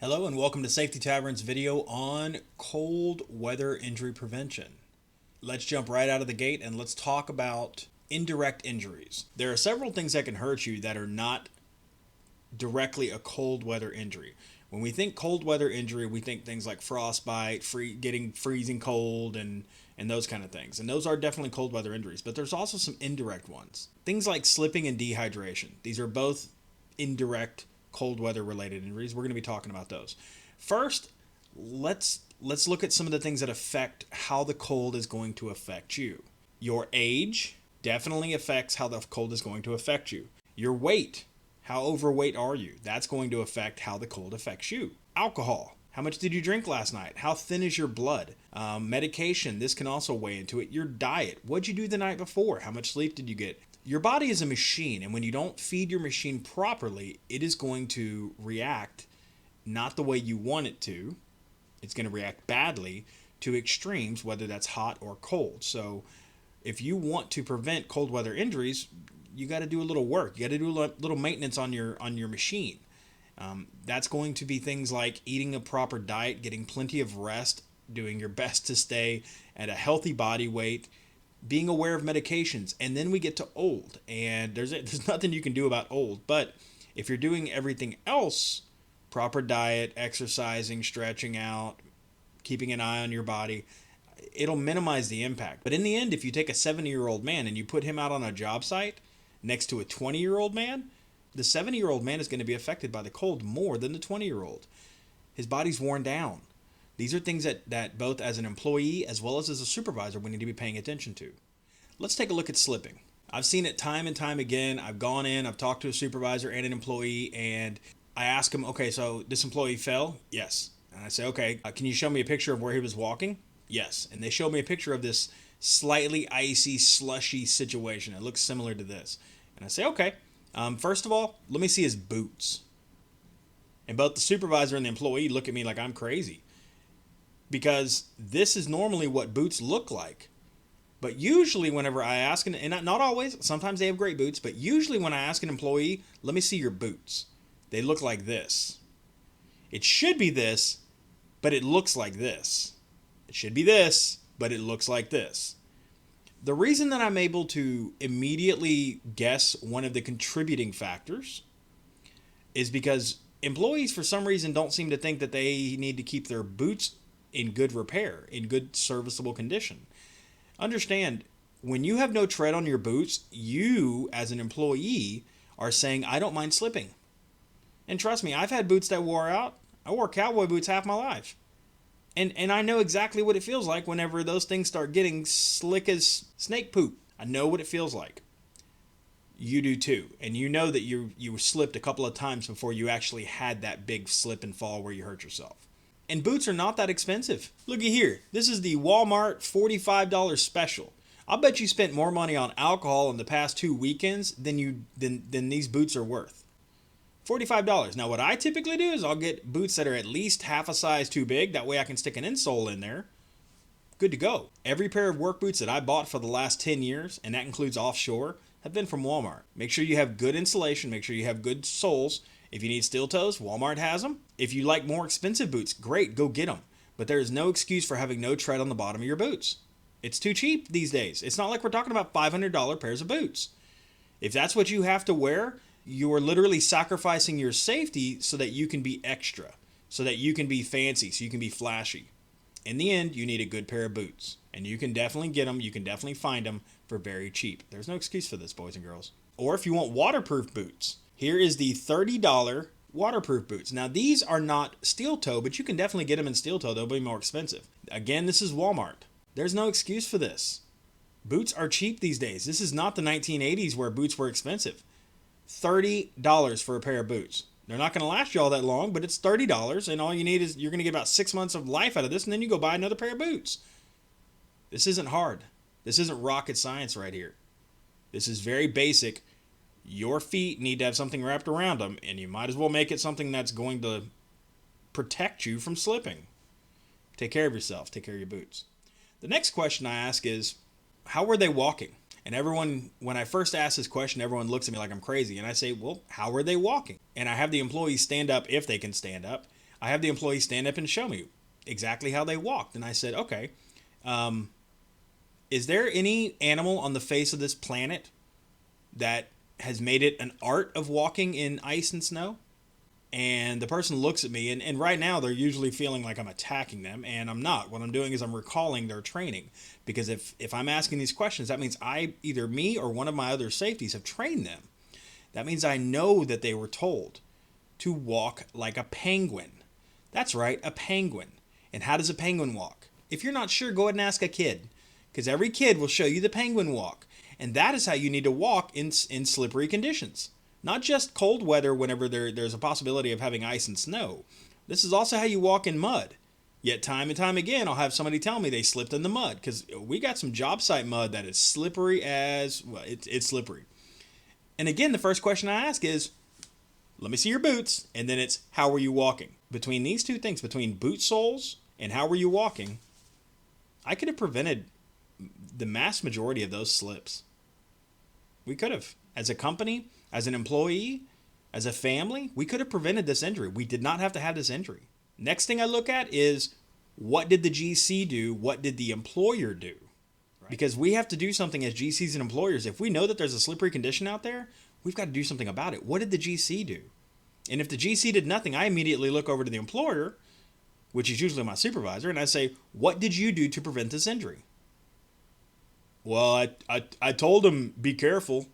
Hello and welcome to Safety Tavern's video on cold weather injury prevention. Let's jump right out of the gate and let's talk about indirect injuries. There are several things that can hurt you that are not directly a cold weather injury. When we think cold weather injury, we think things like frostbite, getting freezing cold, and those kind of things. And those are definitely cold weather injuries, but there's also some indirect ones. Things like slipping and dehydration. These are both indirect cold weather related injuries. We're going to be talking about those. First, let's look at some of the things that affect how the cold is going to affect you. Your age definitely affects how the cold is going to affect you. Your weight, how overweight are you? That's going to affect how the cold affects you. Alcohol, how much did you drink last night? How thin is your blood? Medication, this can also weigh into it. Your diet, what'd you do the night before? How much sleep did you get? Your body is a machine, and when you don't feed your machine properly, it is going to react not the way you want it to. It's going to react badly to extremes, whether that's hot or cold. So if you want to prevent cold weather injuries, you got to do a little work. You got to do a little maintenance on your machine. That's going to be things like eating a proper diet, getting plenty of rest, doing your best to stay at a healthy body weight, being aware of medications. And then we get to old, and there's nothing you can do about old. But if you're doing everything else, proper diet, exercising, stretching out, keeping an eye on your body, it'll minimize the impact. But in the end, if you take a 70-year-old man and you put him out on a job site next to a 20-year-old man, the 70-year-old man is going to be affected by the cold more than the 20-year-old. His body's worn down. These are things that both as an employee as well as a supervisor we need to be paying attention to. Let's take a look at slipping. I've seen it time and time again. I've gone in, I've talked to a supervisor and an employee, and I ask him, okay, so this employee fell? Yes. And I say, okay, can you show me a picture of where he was walking? Yes. And they showed me a picture of this slightly icy, slushy situation. It looks similar to this. And I say, okay, first of all, let me see his boots. And both the supervisor and the employee look at me like I'm crazy, because this is normally what boots look like. But usually whenever I ask, and not always, sometimes they have great boots, but usually when I ask an employee, let me see your boots, they look like this. It should be this, but it looks like this. It should be this, but it looks like this. The reason that I'm able to immediately guess one of the contributing factors is because employees for some reason don't seem to think that they need to keep their boots in good repair, in good serviceable condition. Understand, when you have no tread on your boots, you as an employee are saying, I don't mind slipping. And trust me, I've had boots that wore out. I wore cowboy boots half my life. And I know exactly what it feels like whenever those things start getting slick as snake poop. I know what it feels like. You do too. And you know that you slipped a couple of times before you actually had that big slip and fall where you hurt yourself. And boots are not that expensive. Looky here. This is the Walmart $45 special. I'll bet you spent more money on alcohol in the past 2 weekends than these boots are worth. $45. Now what I typically do is I'll get boots that are at least half a size too big. That way I can stick an insole in there. Good to go. Every pair of work boots that I bought for the last 10 years, and that includes offshore, have been from Walmart. Make sure you have good insulation. Make sure you have good soles. If you need steel toes, Walmart has them. If you like more expensive boots, great, go get them. But there is no excuse for having no tread on the bottom of your boots. It's too cheap these days. It's not like we're talking about $500 pairs of boots. If that's what you have to wear, you are literally sacrificing your safety so that you can be extra, so that you can be fancy, so you can be flashy. In the end, you need a good pair of boots. And you can definitely get them. You can definitely find them for very cheap. There's no excuse for this, boys and girls. Or if you want waterproof boots, here is the $30 waterproof boots. Now, these are not steel toe, but you can definitely get them in steel toe. They'll be more expensive. Again, this is Walmart. There's no excuse for this. Boots are cheap these days. This is not the 1980s where boots were expensive. $30 for a pair of boots. They're not going to last you all that long, but it's $30, and all you need is you're going to get about 6 months of life out of this, and then you go buy another pair of boots. This isn't hard. This isn't rocket science right here. This is very basic. Your feet need to have something wrapped around them, and you might as well make it something that's going to protect you from slipping. Take care of yourself. Take care of your boots. The next question I ask is, how were they walking? And everyone, when I first ask this question, everyone looks at me like I'm crazy. And I say, well, how were they walking? And I have the employees stand up if they can stand up. I have the employee stand up and show me exactly how they walked. And I said, okay, is there any animal on the face of this planet that has made it an art of walking in ice and snow? And the person looks at me, and right now they're usually feeling like I'm attacking them, and I'm not. What I'm doing is I'm recalling their training. Because if I'm asking these questions, that means either me or one of my other safeties have trained them. That means I know that they were told to walk like a penguin. That's right, a penguin. And how does a penguin walk? If you're not sure, go ahead and ask a kid. Because every kid will show you the penguin walk. And that is how you need to walk in slippery conditions. Not just cold weather whenever there's a possibility of having ice and snow. This is also how you walk in mud. Yet time and time again, I'll have somebody tell me they slipped in the mud. Because we got some job site mud that is slippery as... well, it's slippery. And again, the first question I ask is, let me see your boots. And then it's, how were you walking? Between these two things, between boot soles and how were you walking, I could have prevented the mass majority of those slips. We could have. As a company, as an employee, as a family, we could have prevented this injury. We did not have to have this injury. Next thing I look at is, what did the GC do? What did the employer do? Right. Because we have to do something as GCs and employers. If we know that there's a slippery condition out there, we've got to do something about it. What did the GC do? And if the GC did nothing, I immediately look over to the employer, which is usually my supervisor, and I say, what did you do to prevent this injury? Well, I told him, be careful.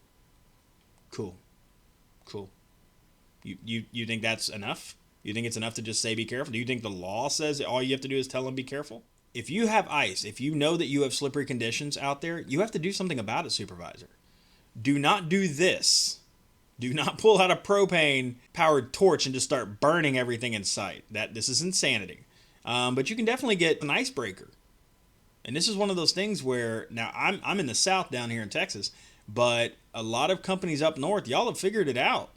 Cool. You think that's enough? You think it's enough to just say be careful? Do you think the law says that all you have to do is tell them be careful? If you have ice, if you know that you have slippery conditions out there, you have to do something about it, supervisor. Do not do this. Do not pull out a propane-powered torch and just start burning everything in sight. This is insanity. But you can definitely get an icebreaker. And this is one of those things where, now I'm in the South down here in Texas, but a lot of companies up north, y'all have figured it out.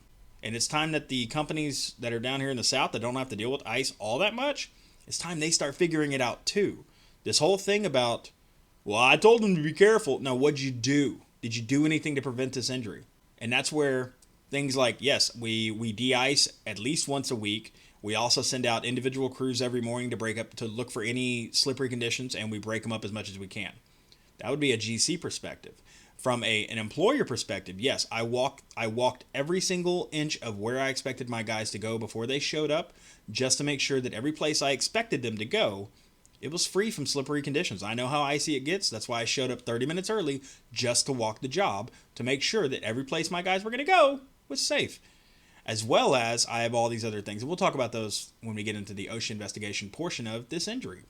And it's time that the companies that are down here in the South that don't have to deal with ice all that much, it's time they start figuring it out too. This whole thing about, well, I told them to be careful. No, what'd you do? Did you do anything to prevent this injury? And that's where things like, yes, we de-ice at least once a week. We also send out individual crews every morning to look for any slippery conditions, and we break them up as much as we can. That would be a GC perspective. From an employer perspective, yes, I walked every single inch of where I expected my guys to go before they showed up, just to make sure that every place I expected them to go, it was free from slippery conditions. I know how icy it gets. That's why I showed up 30 minutes early just to walk the job, to make sure that every place my guys were going to go was safe. As well as I have all these other things. And we'll talk about those when we get into the OSHA investigation portion of this injury.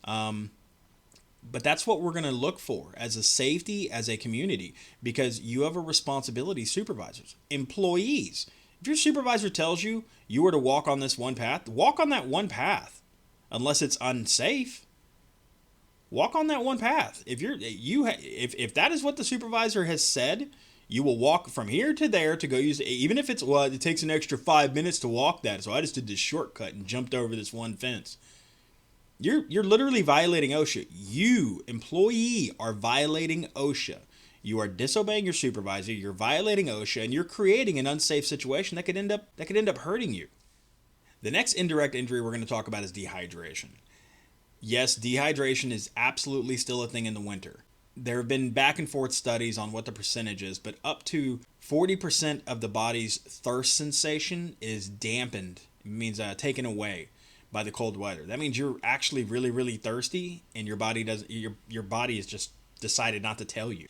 But that's what we're going to look for as a safety, as a community, because you have a responsibility, supervisors, employees. If your supervisor tells you you were to walk on this one path, walk on that one path, unless it's unsafe. Walk on that one path. If that is what the supervisor has said, you will walk from here to there to go use it, even if it takes an extra 5 minutes to walk that. So I just did this shortcut and jumped over this one fence. You're literally violating OSHA. You, employee, are violating OSHA. You are disobeying your supervisor. You're violating OSHA, and you're creating an unsafe situation that could end up hurting you. The next indirect injury we're going to talk about is dehydration. Yes, dehydration is absolutely still a thing in the winter. There have been back and forth studies on what the percentage is, but up to 40% of the body's thirst sensation is dampened. It means taken away by the cold weather. That means you're actually really, really thirsty, and your body has just decided not to tell you.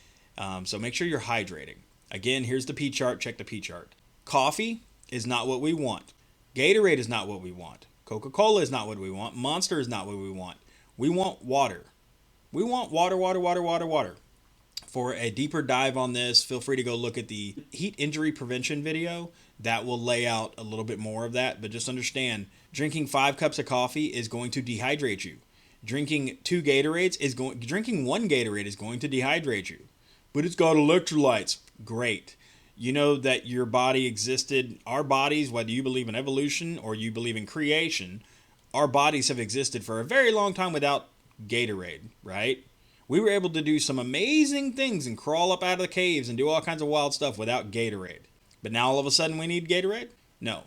So make sure you're hydrating. Again, here's the P chart. Check the P chart. Coffee is not what we want. Gatorade is not what we want. Coca-Cola is not what we want. Monster is not what we want. We want water. We want water, water, water, water, water. For a deeper dive on this, feel free to go look at the heat injury prevention video. That will lay out a little bit more of that. But just understand, drinking 5 cups of coffee is going to dehydrate you. Drinking one Gatorade is going to dehydrate you. But it's got electrolytes. Great. You know that your body existed, our bodies, whether you believe in evolution or you believe in creation, our bodies have existed for a very long time without Gatorade, right? We were able to do some amazing things and crawl up out of the caves and do all kinds of wild stuff without Gatorade. But now all of a sudden we need Gatorade? No.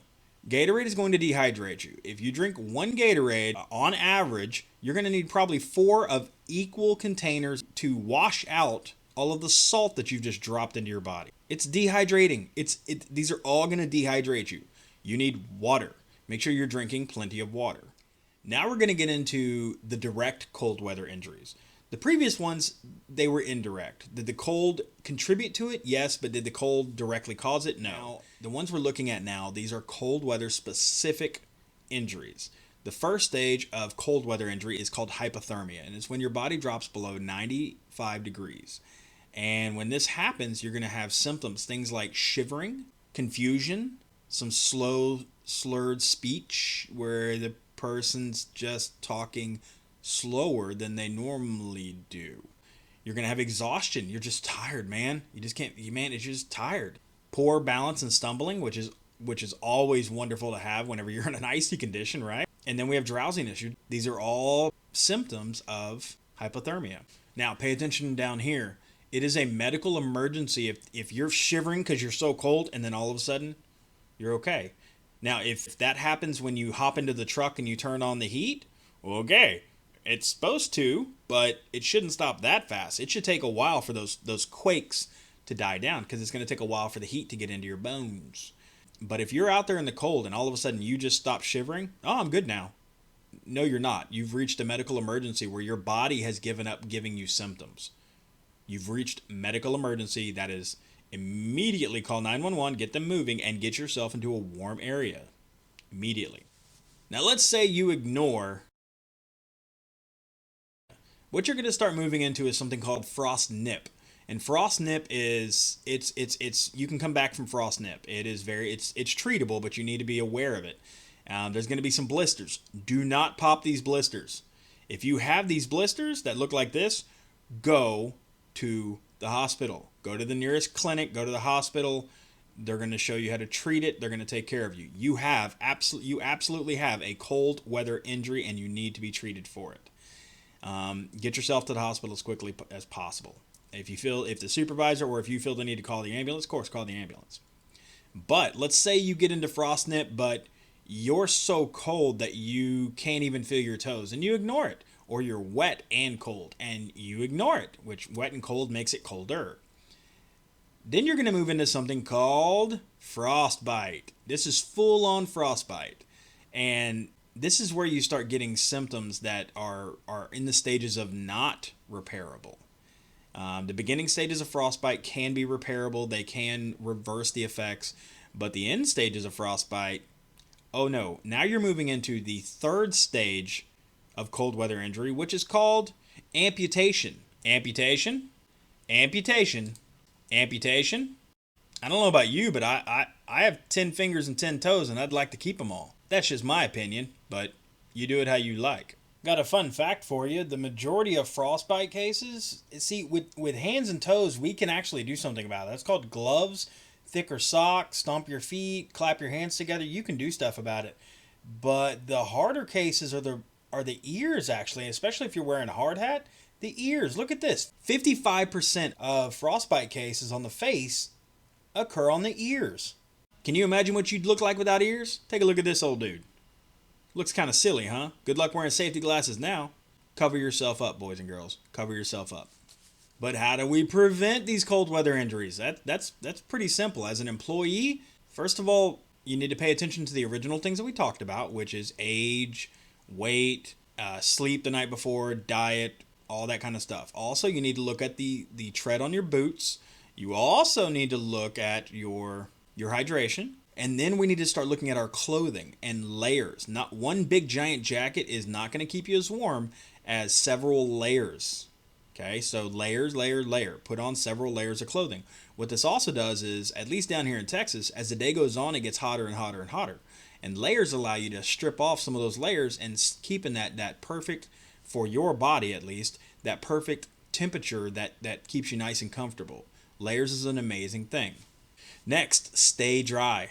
Gatorade is going to dehydrate you. If you drink one Gatorade, on average, you're going to need probably 4 of equal containers to wash out all of the salt that you've just dropped into your body. It's dehydrating. These are all going to dehydrate you. You need water. Make sure you're drinking plenty of water. Now we're going to get into the direct cold weather injuries. The previous ones, they were indirect. Did the cold contribute to it? Yes, but did the cold directly cause it? No. The ones we're looking at now, these are cold weather specific injuries. The first stage of cold weather injury is called hypothermia, and it's when your body drops below 95 degrees. And when this happens, you're going to have symptoms, things like shivering, confusion, some slow, slurred speech where the person's just talking slower than they normally do. You're going to have exhaustion. You're just tired, man. You just can't, man, it's just tired. Poor balance and stumbling, which is always wonderful to have whenever you're in an icy condition, right? And then we have drowsiness. These are all symptoms of hypothermia. Now, pay attention down here. It is a medical emergency if you're shivering because you're so cold and then all of a sudden you're okay. Now, if that happens when you hop into the truck and you turn on the heat, okay, it's supposed to, but it shouldn't stop that fast. It should take a while for those quakes to die down because it's going to take a while for the heat to get into your bones. But if you're out there in the cold and all of a sudden you just stop shivering, oh, I'm good now. No, you're not. You've reached a medical emergency where your body has given up giving you symptoms. You've reached medical emergency. That is, immediately call 911, get them moving, and get yourself into a warm area. Immediately. Now let's say you ignore. What you're going to start moving into is something called frost nip. And frost nip is it's you can come back from frost nip. It is it's treatable, but you need to be aware of it. There's going to be some blisters. Do not pop these blisters. If you have these blisters that look like this, go to the hospital. Go to the nearest clinic. Go to the hospital. They're going to show you how to treat it. They're going to take care of you. You absolutely have a cold weather injury, and you need to be treated for it. Get yourself to the hospital as quickly as possible. If the supervisor or if you feel the need to call the ambulance, of course, call the ambulance. But let's say you get into frost nip, but you're so cold that you can't even feel your toes, and you ignore it. Or you're wet and cold, and you ignore it, which wet and cold makes it colder. Then you're going to move into something called frostbite. This is full-on frostbite. And this is where you start getting symptoms that are in the stages of not repairable. The beginning stages of frostbite can be repairable. They can reverse the effects. But the end stages of frostbite, oh no. Now you're moving into the third stage of cold weather injury, which is called amputation. Amputation? Amputation? Amputation? I don't know about you, but I have 10 fingers and 10 toes, and I'd like to keep them all. That's just my opinion, but you do it how you like. Got a fun fact for you. The majority of frostbite cases, see, with hands and toes, we can actually do something about it. That's called gloves, thicker socks, stomp your feet, clap your hands together. You can do stuff about it. But the harder cases are the ears, actually, especially if you're wearing a hard hat. The ears, look at this. 55% of frostbite cases on the face occur on the ears. Can you imagine what you'd look like without ears? Take a look at this old dude. Looks kind of silly, huh? Good luck wearing safety glasses now. Cover yourself up, boys and girls. Cover yourself up. But how do we prevent these cold weather injuries? That's pretty simple. As an employee, first of all, you need to pay attention to the original things that we talked about, which is age, weight, sleep the night before, diet, all that kind of stuff. Also, you need to look at the tread on your boots. You also need to look at your hydration. And then we need to start looking at our clothing and layers. Not one big giant jacket is not going to keep you as warm as several layers. Okay, so layer. Put on several layers of clothing. What this also does is, at least down here in Texas, as the day goes on, it gets hotter and hotter and hotter. And layers allow you to strip off some of those layers and keep in that perfect, for your body at least, that perfect temperature that keeps you nice and comfortable. Layers is an amazing thing. Next, stay dry.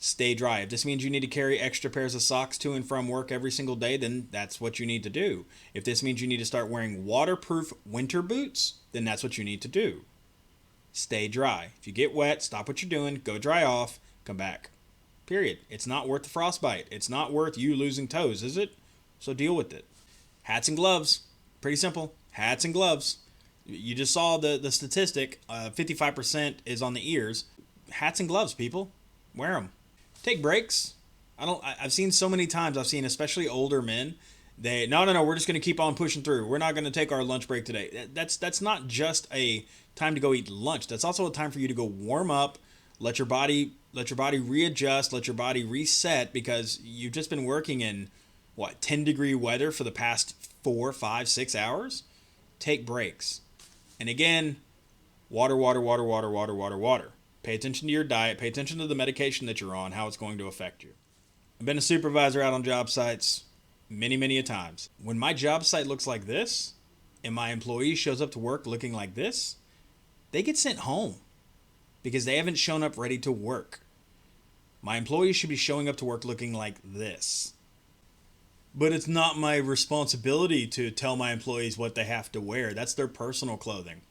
Stay dry. If this means you need to carry extra pairs of socks to and from work every single day, then that's what you need to do. If this means you need to start wearing waterproof winter boots, then that's what you need to do. Stay dry. If you get wet, stop what you're doing, go dry off, come back. Period. It's not worth the frostbite. It's not worth you losing toes, is it? So deal with it. Hats and gloves. Pretty simple. Hats and gloves. You just saw the statistic. 55% is on the ears. Hats and gloves, people. Wear them. Take breaks. I've seen so many times, I've seen especially older men, no, we're just going to keep on pushing through. We're not going to take our lunch break today. That's not just a time to go eat lunch. That's also a time for you to go warm up, let your body readjust, let your body reset, because you've just been working in 10-degree weather for the past 4, 5, 6 hours. Take breaks. And again, water. Pay attention to your diet, pay attention to the medication that you're on, how it's going to affect you. I've been a supervisor out on job sites many a times. When my job site looks like this and my employee shows up to work looking like this, they get sent home because they haven't shown up ready to work. My employees should be showing up to work looking like this. But it's not my responsibility to tell my employees what they have to wear. That's their personal clothing.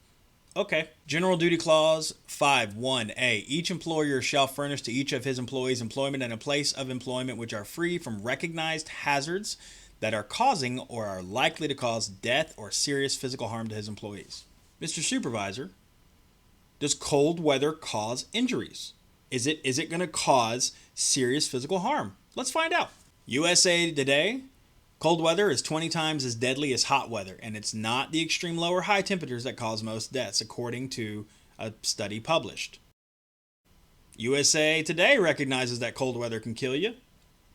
Okay. General Duty Clause 5.1a. Each employer shall furnish to each of his employees employment and a place of employment which are free from recognized hazards that are causing or are likely to cause death or serious physical harm to his employees. Mr. Supervisor, does cold weather cause injuries? Is it going to cause serious physical harm? Let's find out. USA Today. Cold weather is 20 times as deadly as hot weather, and it's not the extreme low or high temperatures that cause most deaths, according to a study published. USA Today recognizes that cold weather can kill you,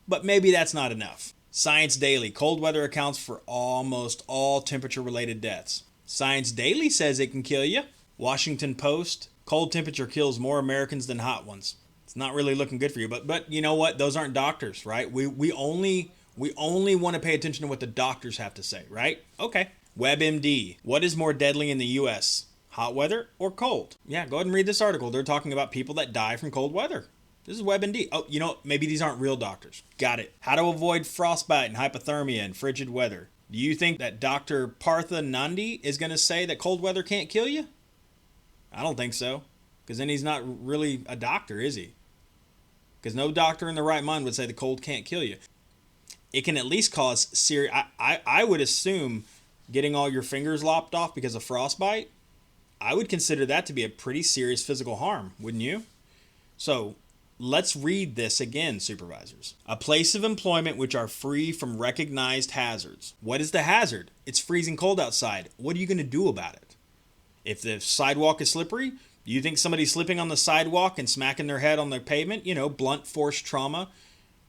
but maybe that's not enough. Science Daily. Cold weather accounts for almost all temperature-related deaths. Science Daily says it can kill you. Washington Post. Cold temperature kills more Americans than hot ones. It's not really looking good for you, but you know what? Those aren't doctors, right? We only want to pay attention to what the doctors have to say, right? Okay. WebMD. What is more deadly in the U.S., hot weather or cold? Yeah, go ahead and read this article. They're talking about people that die from cold weather. This is WebMD. Oh, maybe these aren't real doctors. Got it. How to avoid frostbite and hypothermia in frigid weather. Do you think that Dr. Partha Nandi is going to say that cold weather can't kill you? I don't think so. Because then he's not really a doctor, is he? Because no doctor in the right mind would say the cold can't kill you. It can at least cause serious... I would assume getting all your fingers lopped off because of frostbite, I would consider that to be a pretty serious physical harm, wouldn't you? So, let's read this again, supervisors. A place of employment which are free from recognized hazards. What is the hazard? It's freezing cold outside. What are you going to do about it? If the sidewalk is slippery, do you think somebody's slipping on the sidewalk and smacking their head on the pavement? Blunt force trauma.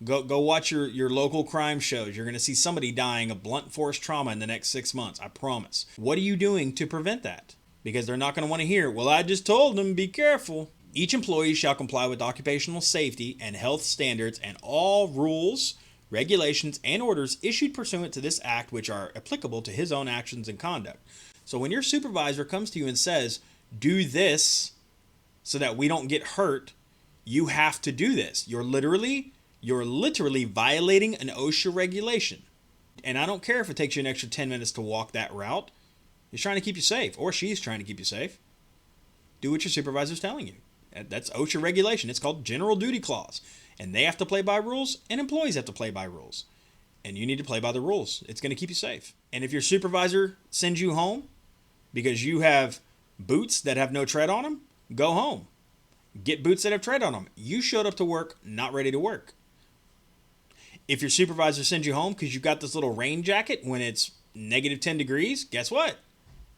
Go watch your local crime shows. You're going to see somebody dying of blunt force trauma in the next 6 months. I promise. What are you doing to prevent that? Because they're not going to want to hear, well, I just told them, be careful. Each employee shall comply with occupational safety and health standards and all rules, regulations, and orders issued pursuant to this act which are applicable to his own actions and conduct. So when your supervisor comes to you and says, do this so that we don't get hurt, you have to do this. You're literally violating an OSHA regulation. And I don't care if it takes you an extra 10 minutes to walk that route. He's trying to keep you safe, or she's trying to keep you safe. Do what your supervisor's telling you. That's OSHA regulation. It's called General Duty Clause. And they have to play by rules, and employees have to play by rules. And you need to play by the rules. It's going to keep you safe. And if your supervisor sends you home because you have boots that have no tread on them, go home. Get boots that have tread on them. You showed up to work not ready to work. If your supervisor sends you home because you got this little rain jacket when it's negative 10 degrees, guess what?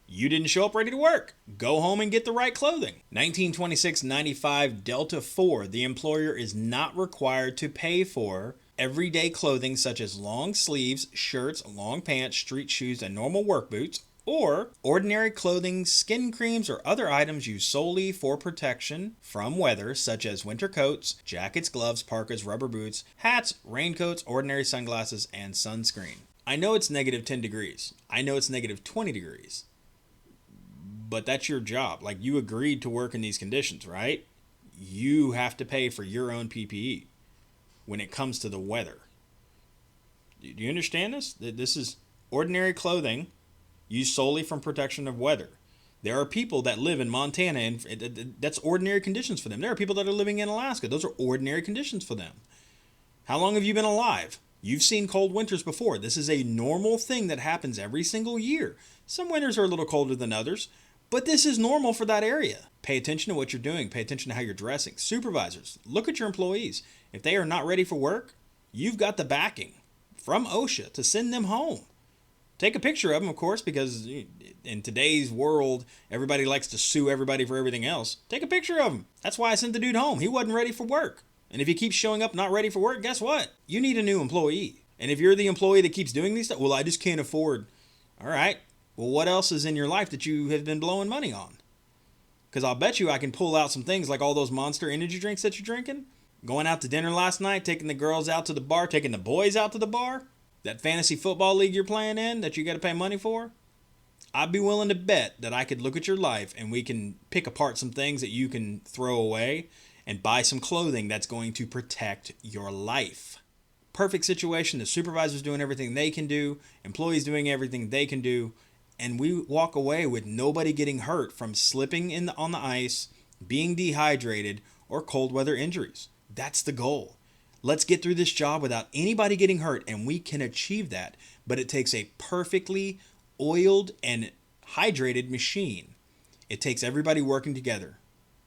You didn't show up ready to work. Go home and get the right clothing. 1926-95 Delta 4. The employer is not required to pay for everyday clothing such as long sleeves, shirts, long pants, street shoes, and normal work boots, or ordinary clothing, skin creams, or other items used solely for protection from weather, such as winter coats, jackets, gloves, parkas, rubber boots, hats, raincoats, ordinary sunglasses, and sunscreen. I know it's negative 10 degrees. I know it's negative 20 degrees. But that's your job. Like, you agreed to work in these conditions, right? You have to pay for your own PPE when it comes to the weather. Do you understand this? This is ordinary clothing used solely from protection of weather. There are people that live in Montana and that's ordinary conditions for them. There are people that are living in Alaska. Those are ordinary conditions for them. How long have you been alive? You've seen cold winters before. This is a normal thing that happens every single year. Some winters are a little colder than others, but this is normal for that area. Pay attention to what you're doing. Pay attention to how you're dressing. Supervisors, look at your employees. If they are not ready for work, you've got the backing from OSHA to send them home. Take a picture of them, of course, because in today's world, everybody likes to sue everybody for everything else. Take a picture of him. That's why I sent the dude home. He wasn't ready for work. And if he keeps showing up not ready for work, guess what? You need a new employee. And if you're the employee that keeps doing these stuff, well, I just can't afford. All right. Well, what else is in your life that you have been blowing money on? Because I'll bet you I can pull out some things like all those Monster energy drinks that you're drinking. Going out to dinner last night, taking the girls out to the bar, taking the boys out to the bar. That fantasy football league you're playing in that you got to pay money for. I'd be willing to bet that I could look at your life and we can pick apart some things that you can throw away and buy some clothing that's going to protect your life. Perfect situation. The supervisor's doing everything they can do. Employees doing everything they can do. And we walk away with nobody getting hurt from slipping on the ice, being dehydrated, or cold weather injuries. That's the goal. Let's get through this job without anybody getting hurt, and we can achieve that. But it takes a perfectly oiled and hydrated machine. It takes everybody working together.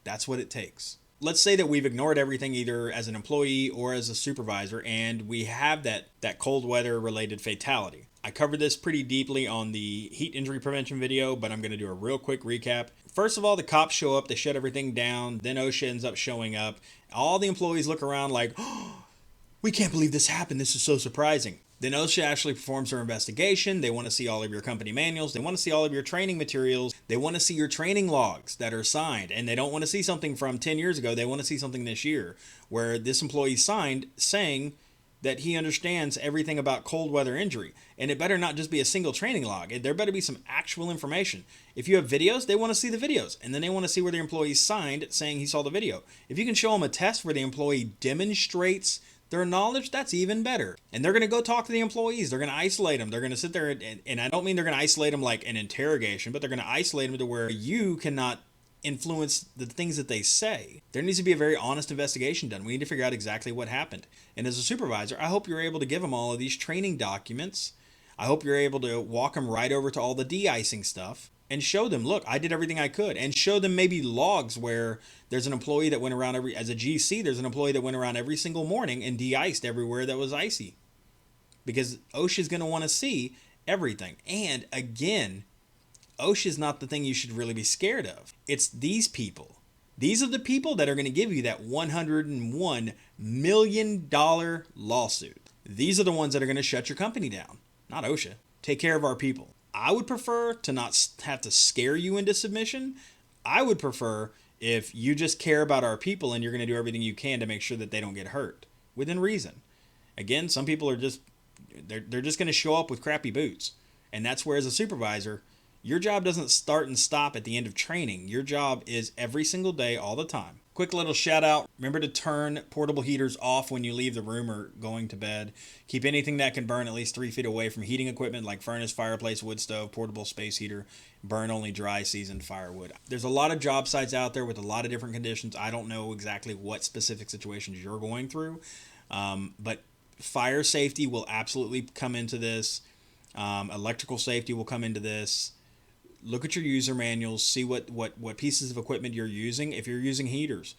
That's what it takes. Let's say that we've ignored everything either as an employee or as a supervisor, and we have that cold weather related fatality. I covered this pretty deeply on the heat injury prevention video, but I'm going to do a real quick recap. First of all, the cops show up, they shut everything down, then OSHA ends up showing up. All the employees look around like, oh, we can't believe this happened, this is so surprising. Then OSHA actually performs their investigation. They want to see all of your company manuals. They want to see all of your training materials. They want to see your training logs that are signed. And they don't want to see something from 10 years ago. They want to see something this year where this employee signed saying that he understands everything about cold weather injury. And it better not just be a single training log. There better be some actual information. If you have videos, they want to see the videos. And then they want to see where the employee signed saying he saw the video. If you can show them a test where the employee demonstrates their knowledge, that's even better. And they're going to go talk to the employees. They're going to isolate them. They're going to sit there and I don't mean they're going to isolate them like an interrogation, but they're going to isolate them to where you cannot influence the things that they say. There needs to be a very honest investigation done. We need to figure out exactly what happened. And as a supervisor, I hope you're able to give them all of these training documents. I hope you're able to walk them right over to all the de-icing stuff and show them, look, I did everything I could. And show them maybe logs where there's an employee that went around as a GC, there's an employee that went around every single morning and de-iced everywhere that was icy. Because OSHA is going to want to see everything. And again, OSHA is not the thing you should really be scared of. It's these people. These are the people that are going to give you that $101 million lawsuit. These are the ones that are going to shut your company down, not OSHA. Take care of our people. I would prefer to not have to scare you into submission. I would prefer if you just care about our people and you're going to do everything you can to make sure that they don't get hurt within reason. Again, some people are they're just going to show up with crappy boots. And that's where as a supervisor, your job doesn't start and stop at the end of training. Your job is every single day, all the time. Quick little shout out. Remember to turn portable heaters off when you leave the room or going to bed. Keep anything that can burn at least 3 feet away from heating equipment like furnace, fireplace, wood stove, portable space heater. Burn only dry seasoned firewood. There's a lot of job sites out there with a lot of different conditions. I don't know exactly what specific situations you're going through, but fire safety will absolutely come into this. Electrical safety will come into this. Look at your user manuals, see what pieces of equipment you're using. If you're using heaters,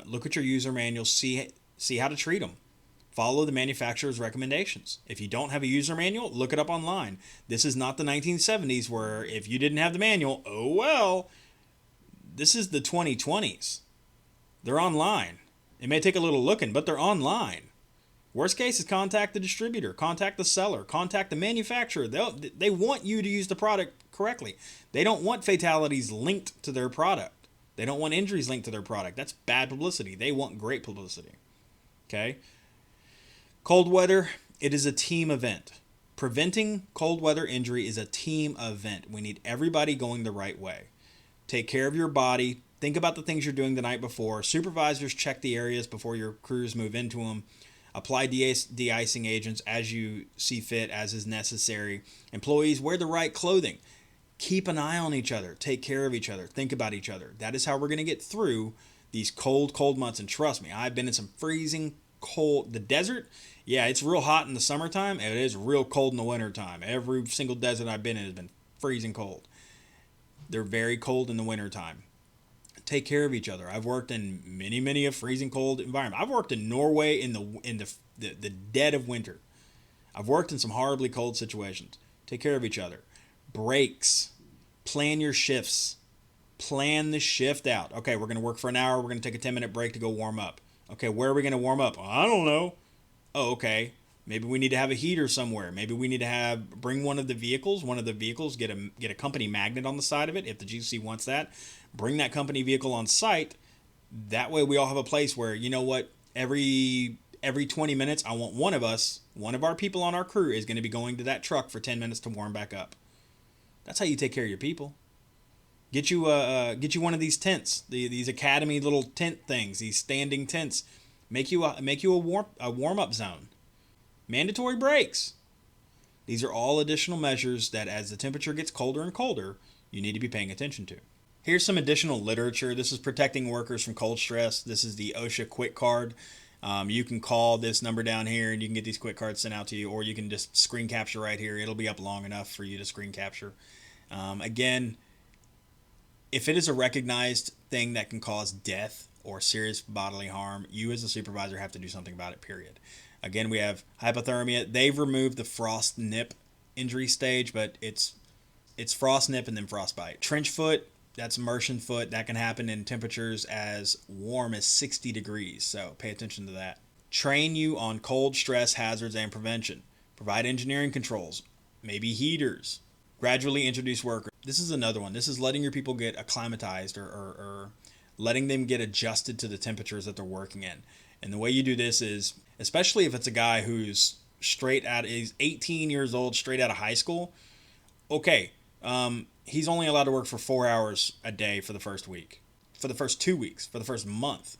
look at your user manuals, see how to treat them. Follow the manufacturer's recommendations. If you don't have a user manual, look it up online. This is not the 1970s where if you didn't have the manual, oh well. This is the 2020s. They're online. It may take a little looking, but they're online. Worst case is contact the distributor, contact the seller, contact the manufacturer. They want you to use the product correctly. They don't want fatalities linked to their product. They don't want injuries linked to their product. That's bad publicity. They want great publicity. Okay? Cold weather, it is a team event. Preventing cold weather injury is a team event. We need everybody going the right way. Take care of your body. Think about the things you're doing the night before. Supervisors check the areas before your crews move into them. Apply de-icing agents as you see fit, as is necessary. Employees, wear the right clothing. Keep an eye on each other. Take care of each other. Think about each other. That is how we're going to get through these cold months. And trust me, I've been in some freezing cold. The desert, yeah, it's real hot in the summertime. And it is real cold in the wintertime. Every single desert I've been in has been freezing cold. They're very cold in the wintertime. Take care of each other. I've worked in many a freezing cold environment. I've worked in Norway in the dead of winter. I've worked in some horribly cold situations. Take care of each other. Breaks. Plan your shifts. Plan the shift out. Okay, we're going to work for an hour. We're going to take a 10-minute break to go warm up. Okay, where are we going to warm up? I don't know. Oh, okay. Maybe we need to have a heater somewhere. Maybe we need to bring one of the vehicles. Get a company magnet on the side of it if the GC wants that. Bring that company vehicle on site. That way we all have a place where, you know what, every 20 minutes I want one of our people on our crew is going to be going to that truck for 10 minutes to warm back up. That's how you take care of your people. Get you one of these tents, these academy little tent things, these standing tents. Make you a warm up zone. Mandatory breaks. These are all additional measures that as the temperature gets colder and colder, you need to be paying attention to. Here's some additional literature. This is protecting workers from cold stress. This is the OSHA quick card. You can call this number down here and you can get these quick cards sent out to you, or you can just screen capture right here. It'll be up long enough for you to screen capture. Again, if it is a recognized thing that can cause death or serious bodily harm, you as a supervisor have to do something about it, period. Again, we have hypothermia. They've removed the frost nip injury stage, but it's frost nip and then frostbite. Trench foot, that's immersion foot. That can happen in temperatures as warm as 60 degrees, so pay attention to that. Train you on cold stress hazards and prevention. Provide engineering controls, maybe heaters. Gradually introduce workers. This is another one. This is letting your people get acclimatized or letting them get adjusted to the temperatures that they're working in. And the way you do this is, especially if it's a guy who's he's 18 years old, straight out of high school. Okay, he's only allowed to work for 4 hours a day for the first week, for the first 2 weeks, for the first month.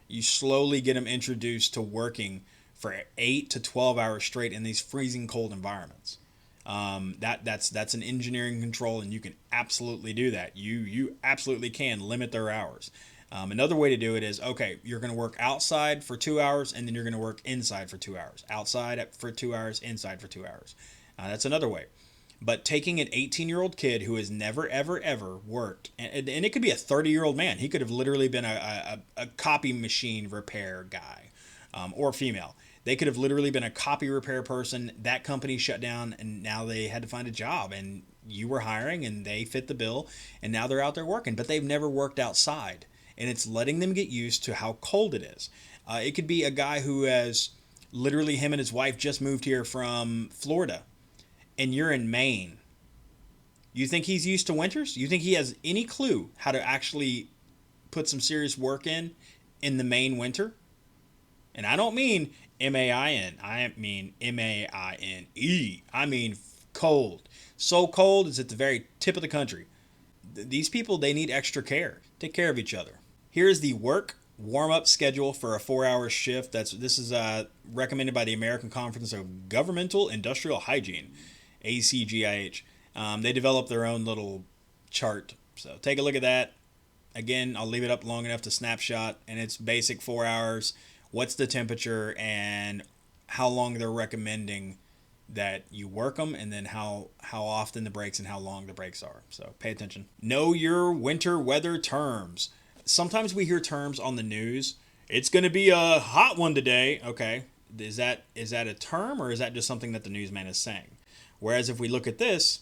You slowly get him introduced to working for 8 to 12 hours straight in these freezing cold environments. That's an engineering control, and you can absolutely do that. You absolutely can limit their hours. Another way to do it is, okay, you're going to work outside for 2 hours, and then you're going to work inside for 2 hours. Outside for 2 hours, inside for 2 hours. That's another way. But taking an 18-year-old kid who has never, ever worked, and it could be a 30-year-old man. He could have literally been a copy machine repair guy, or female. They could have literally been a copy repair person. That company shut down, and now they had to find a job, and you were hiring, and they fit the bill, and now they're out there working. But they've never worked outside, and it's letting them get used to how cold it is. It could be a guy who has literally, him and his wife just moved here from Florida, and you're in Maine. You think he's used to winters? You think he has any clue how to actually put some serious work in the Maine winter? And I don't mean M-A-I-N. I mean M-A-I-N-E. I mean cold. So cold, it's at the very tip of the country. These people, they need extra care. Take care of each other. Here's the work warm-up schedule for a 4-hour shift. This is recommended by the American Conference of Governmental Industrial Hygiene, ACGIH. They developed their own little chart. So take a look at that. Again, I'll leave it up long enough to snapshot, and it's basic 4 hours. What's the temperature and how long they're recommending that you work them, and then how often the breaks and how long the breaks are. So pay attention. Know your winter weather terms. Sometimes we hear terms on the news. It's going to be a hot one today. Okay. Is that a term, or is that just something that the newsman is saying? Whereas if we look at this,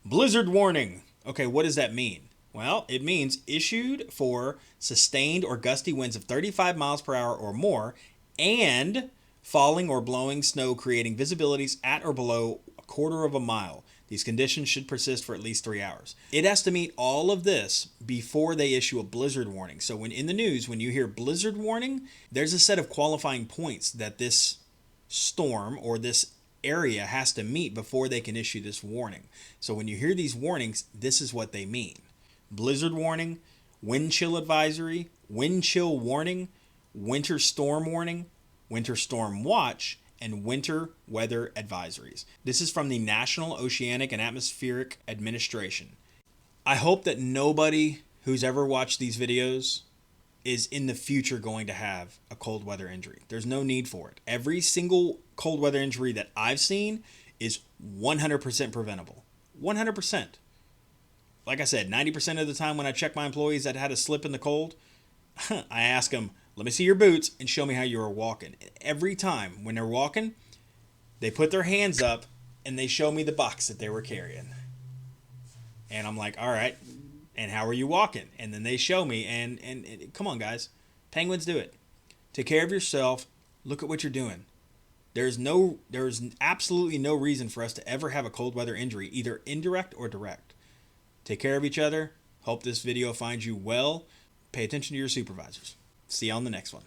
blizzard warning. Okay, what does that mean? Well, it means issued for sustained or gusty winds of 35 miles per hour or more, and falling or blowing snow creating visibilities at or below a quarter of a mile. These conditions should persist for at least 3 hours. It has to meet all of this before they issue a blizzard warning. So when in the news, when you hear blizzard warning, there's a set of qualifying points that this storm or this area has to meet before they can issue this warning. So when you hear these warnings, this is what they mean. Blizzard warning, wind chill advisory, wind chill warning, winter storm warning, winter storm watch, and winter weather advisories. This is from the National Oceanic and Atmospheric Administration. I hope that nobody who's ever watched these videos is in the future going to have a cold weather injury. There's no need for it. Every single cold weather injury that I've seen is 100% preventable. 100%. Like I said, 90% of the time when I check my employees that had a slip in the cold, I ask them, let me see your boots and show me how you were walking. Every time when they're walking, they put their hands up and they show me the box that they were carrying. And I'm like, all right, and how are you walking? And then they show me, and come on, guys. Penguins do it. Take care of yourself. Look at what you're doing. There's absolutely no reason for us to ever have a cold weather injury, either indirect or direct. Take care of each other. Hope this video finds you well. Pay attention to your supervisors. See you on the next one.